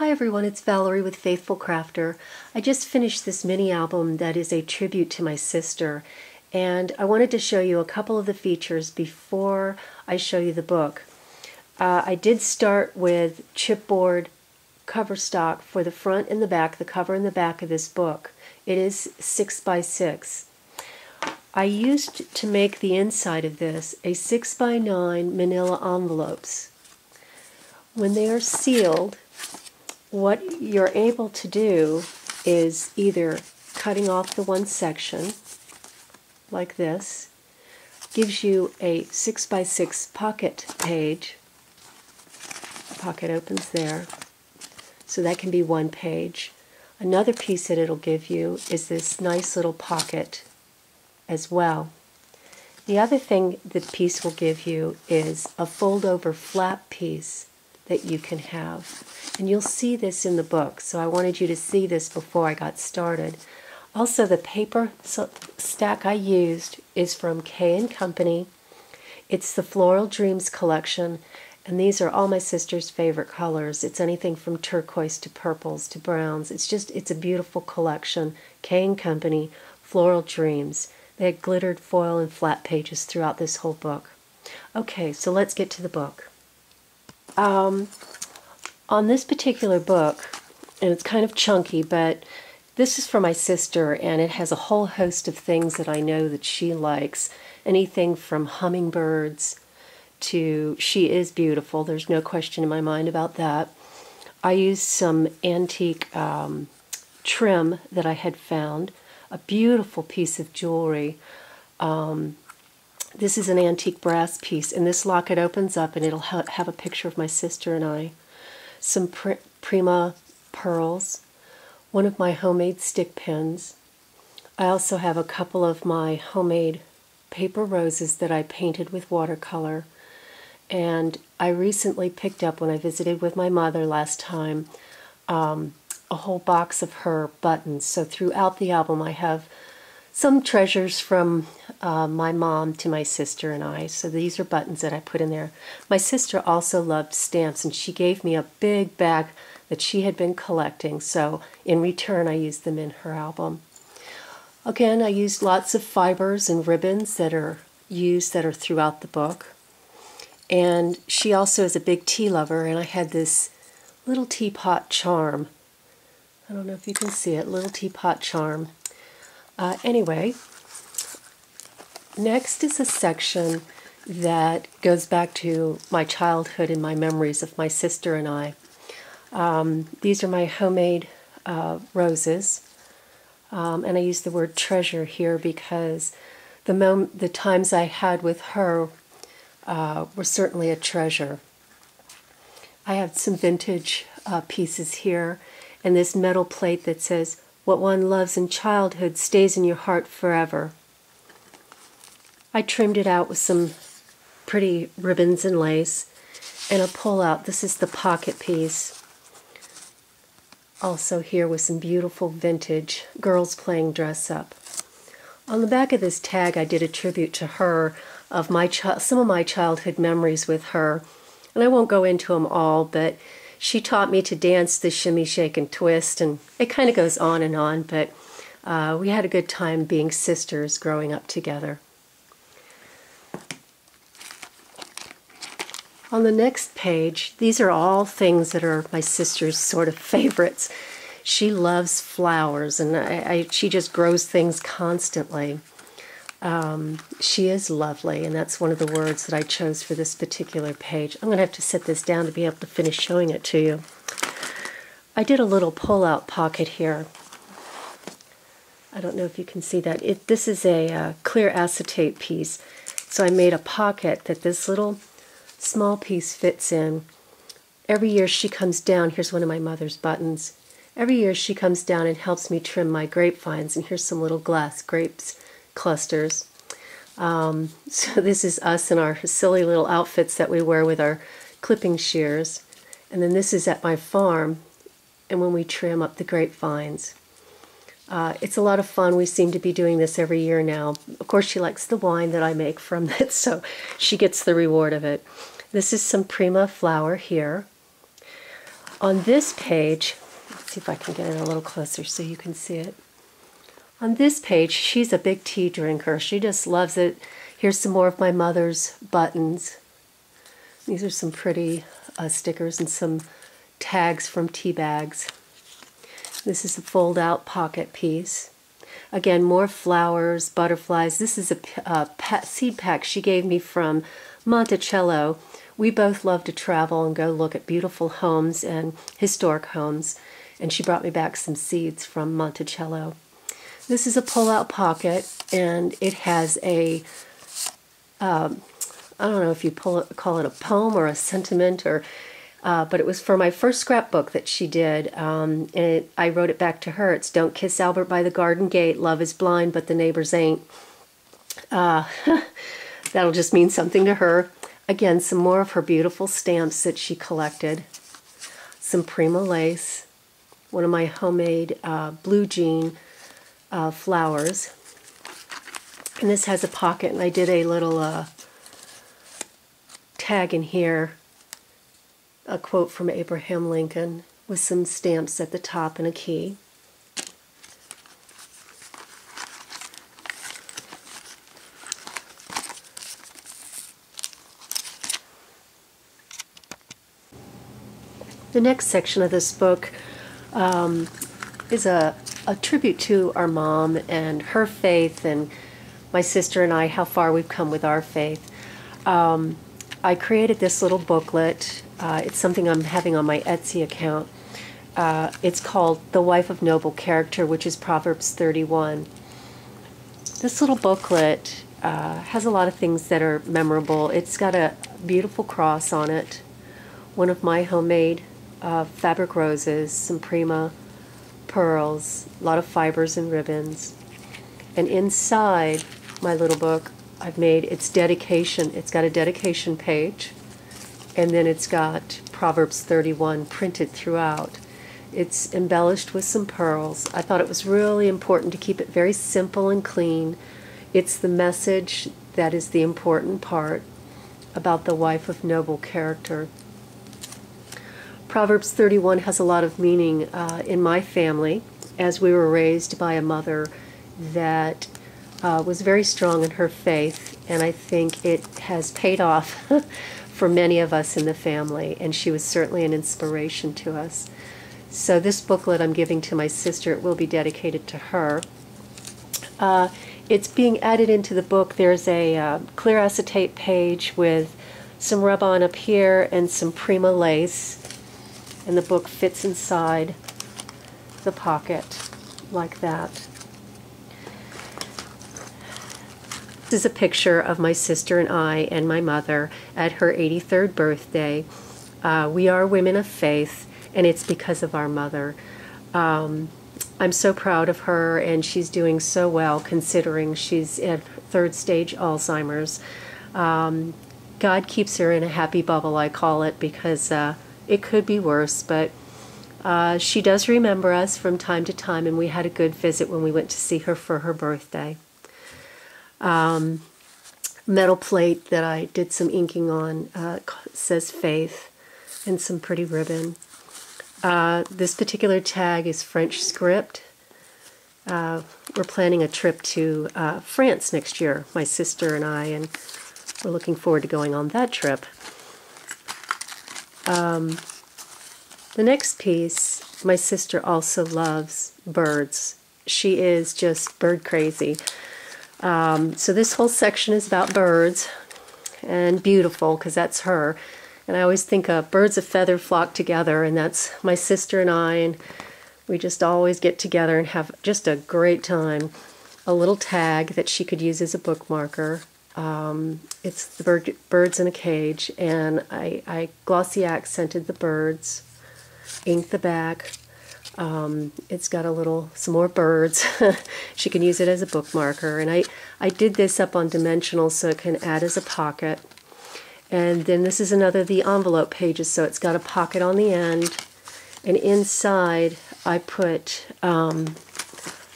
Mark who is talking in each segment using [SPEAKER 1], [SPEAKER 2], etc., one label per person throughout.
[SPEAKER 1] Hi everyone, it's Valerie with Faithful Crafter. I just finished this mini album that is a tribute to my sister, and I wanted to show you a couple of the features before I show you the book. I did start with chipboard cover stock for the front and the back, the cover and the back of this book. It is 6 by 6. I used to make the inside of this a 6 by 9 manila envelopes. When they are sealed, what you're able to do is either cutting off the one section, like this, gives you a 6 by 6 pocket page. The pocket opens there, so that can be one page. Another piece that it'll give you is this nice little pocket as well. The other thing the piece will give you is a fold-over flap piece that you can have. And you'll see this in the book, so I wanted you to see this before I got started. Also, the paper stack I used is from K & Company. It's the Floral Dreams collection, and these are all my sister's favorite colors. It's anything from turquoise to purples to browns. It's a beautiful collection. K & Company, Floral Dreams. They had glittered foil and flat pages throughout this whole book. Okay, so let's get to the book. On this particular book, and it's kind of chunky, but this is for my sister, and it has a whole host of things that I know that she likes. Anything from hummingbirds to she is beautiful. There's no question in my mind about that. I used some antique trim that I had found, a beautiful piece of jewelry. This is an antique brass piece, and this locket opens up and it'll have a picture of my sister and I. Some Prima Pearls, one of my homemade stick pins. I also have a couple of my homemade paper roses that I painted with watercolor. And I recently picked up, when I visited with my mother last time, a whole box of her buttons. So throughout the album I have some treasures from my mom to my sister and I. So these are buttons that I put in there. My sister also loved stamps, and she gave me a big bag that she had been collecting. So in return, I used them in her album. Again, I used lots of fibers and ribbons that are throughout the book. And she also is a big tea lover, and I had this little teapot charm. I don't know if you can see it, little teapot charm. Anyway, next is a section that goes back to my childhood and my memories of my sister and I. These are my homemade roses, and I use the word treasure here because the times I had with her were certainly a treasure. I have some vintage pieces here, and this metal plate that says, "What one loves in childhood stays in your heart forever." I trimmed it out with some pretty ribbons and lace, and a pull-out. This is the pocket piece. Also here with some beautiful vintage girls playing dress-up. On the back of this tag I did a tribute to her of some of my childhood memories with her, and I won't go into them all, but she taught me to dance the shimmy, shake, and twist, and it kind of goes on, but we had a good time being sisters growing up together. On the next page, these are all things that are my sister's sort of favorites. She loves flowers, and she just grows things constantly. She is lovely, and that's one of the words that I chose for this particular page. I'm going to have to set this down to be able to finish showing it to you. I did a little pull-out pocket here. I don't know if you can see that. This is a clear acetate piece, so I made a pocket that this little small piece fits in. Every year she comes down, here's one of my mother's buttons. Every year she comes down and helps me trim my grapevines, and here's some little glass grapes clusters. So this is us in our silly little outfits that we wear with our clipping shears. And then this is at my farm, and when we trim up the grapevines. It's a lot of fun. We seem to be doing this every year now. Of course, she likes the wine that I make from it, so she gets the reward of it. This is some Prima flour here. On this page, let's see if I can get it a little closer so you can see it. On this page, she's a big tea drinker. She just loves it. Here's some more of my mother's buttons. These are some pretty stickers and some tags from tea bags. This is a fold-out pocket piece. Again, more flowers, butterflies. This is a seed pack she gave me from Monticello. We both love to travel and go look at beautiful homes and historic homes, and she brought me back some seeds from Monticello. This is a pull-out pocket, and it has a, I don't know if you call it a poem or a sentiment, or, but it was for my first scrapbook that she did, and I wrote it back to her. It's, "Don't kiss Albert by the garden gate, love is blind, but the neighbors ain't." That'll just mean something to her. Again, some more of her beautiful stamps that she collected. Some Prima lace, one of my homemade blue jean flowers. And this has a pocket, and I did a little tag in here, a quote from Abraham Lincoln with some stamps at the top and a key. The next section of this book is a tribute to our mom and her faith, and my sister and I, how far we've come with our faith. I created this little booklet. It's something I'm having on my Etsy account. It's called The Wife of Noble Character, which is Proverbs 31. This little booklet has a lot of things that are memorable. It's got a beautiful cross on it, one of my homemade fabric roses, some Prima Pearls, a lot of fibers and ribbons. And inside my little book, I've made its dedication. It's got a dedication page, and then it's got Proverbs 31 printed throughout. It's embellished with some pearls. I thought it was really important to keep it very simple and clean. It's the message that is the important part about the wife of noble character. Proverbs 31 has a lot of meaning in my family, as we were raised by a mother that was very strong in her faith, and I think it has paid off for many of us in the family, and she was certainly an inspiration to us. So this booklet I'm giving to my sister. It will be dedicated to her. It's being added into the book. There's a clear acetate page with some rub-on up here and some Prima lace, and the book fits inside the pocket like that. This is a picture of my sister and I and my mother at her 83rd birthday. We are women of faith, and it's because of our mother. I'm so proud of her, and she's doing so well considering she's at third stage Alzheimer's. God keeps her in a happy bubble, I call it, because it could be worse, but she does remember us from time to time, and we had a good visit when we went to see her for her birthday. Metal plate that I did some inking on says faith, and some pretty ribbon. This particular tag is French script. We're planning a trip to France next year, my sister and I, and we're looking forward to going on that trip. The next piece, my sister also loves birds. She is just bird crazy. So this whole section is about birds, and beautiful, because that's her. And I always think birds of feather flock together, and that's my sister and I, and we just always get together and have just a great time. A little tag that she could use as a bookmarker. It's the birds in a cage, and I glossy accented the birds, inked the back. It's got some more birds. She can use it as a bookmarker, and I did this up on dimensional so it can add as a pocket. And then this is another of the envelope pages, so it's got a pocket on the end, and inside I put a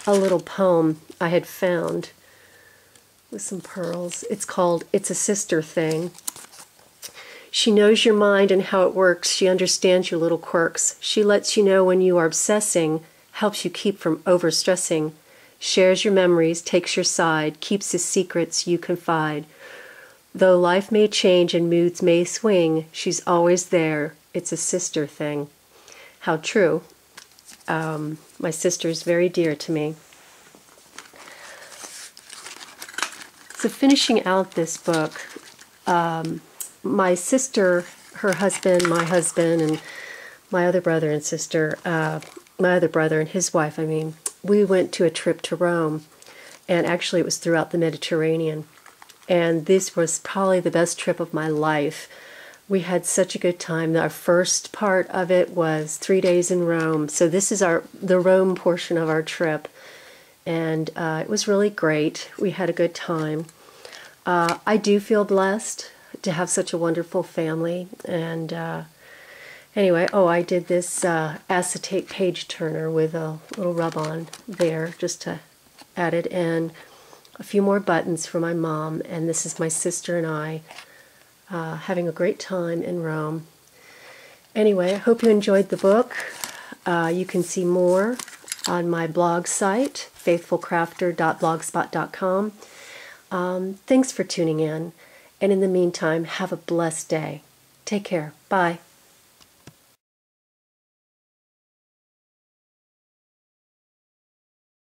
[SPEAKER 1] little poem I had found with some pearls. It's called It's a Sister Thing. She knows your mind and how it works. She understands your little quirks. She lets you know when you are obsessing, helps you keep from overstressing, shares your memories, takes your side, keeps the secrets you confide. Though life may change and moods may swing, she's always there. It's a sister thing. How true. My sister is very dear to me. So finishing out this book, my sister, her husband, my husband, and my other brother and sister, my other brother and his wife, we went to a trip to Rome, and actually it was throughout the Mediterranean, and this was probably the best trip of my life. We had such a good time. Our first part of it was 3 days in Rome, so this is the Rome portion of our trip, and it was really great. We had a good time. I do feel blessed to have such a wonderful family, and anyway, I did this acetate page turner with a little rub-on there just to add it, and a few more buttons for my mom, and this is my sister and I having a great time in Rome. Anyway, I hope you enjoyed the book. You can see more on my blog site, faithfulcrafter.blogspot.com. Thanks for tuning in, and in the meantime, have a blessed day. Take care. Bye.